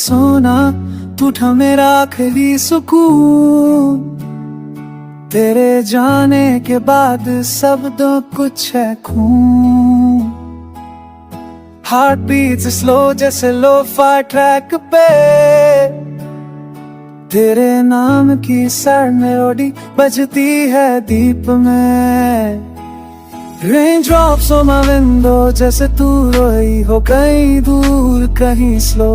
सोना तू था मेरा आखिरी सुकून। तेरे जाने के बाद सब दो कुछ है खून। हार्ट बीट्स स्लो जैसे लोफा ट्रैक पे। तेरे नाम की सर मेलोडी बजती है दीप में। Rain drops on my window जैसे तू रोई हो कहीं दूर कहीं स्लो।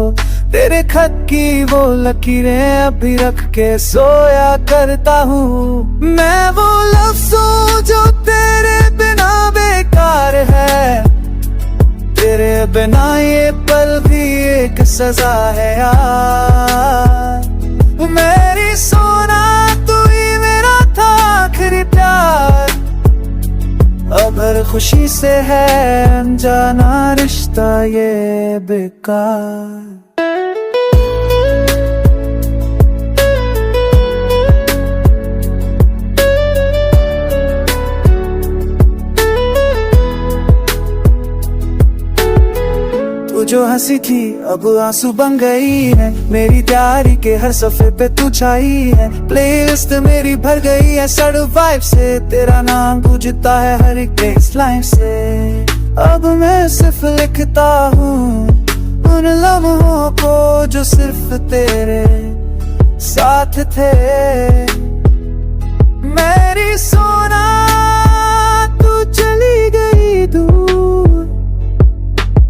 तेरे खत की वो लकीरें अभी रख के सोया करता हूँ। मैं वो लफ्ज़ों जो तेरे बिना बेकार है। तेरे बिना ये पल भी एक सजा है यार। मेरी सोना तू ही मेरा था आखिरी प्यार। अब हर खुशी से है अनजाना रिश्ता ये बेकार। जो हंसी थी अब आंसू बन गई है। मेरी तैयारी के हर सफे पे तू छाई है। प्लेलिस्ट मेरी भर गई है सैड वाइब से। तेरा नाम गूंजता है हर एक बेस लाइन से। अब मैं सिर्फ लिखता हूँ उन लम्हों को जो सिर्फ तेरे साथ थे। मेरी सोना तू चली गई दूर,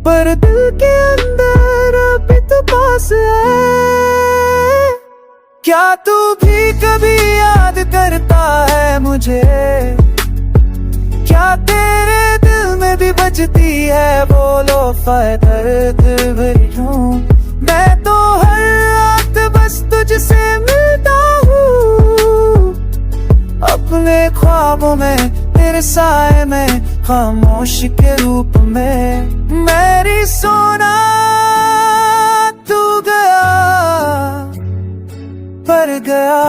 पर दिल के अंदर अभी तो पास है। क्या तू भी कभी याद करता है मुझे? क्या तेरे दिल में भी बजती है बोलो दर्द भरी धूम? मैं तो हर रात बस तुझसे मिलता हूँ अपने ख्वाबों में तेरे साए में खामोश के रूप में। मेरी सोना तू गया पर गया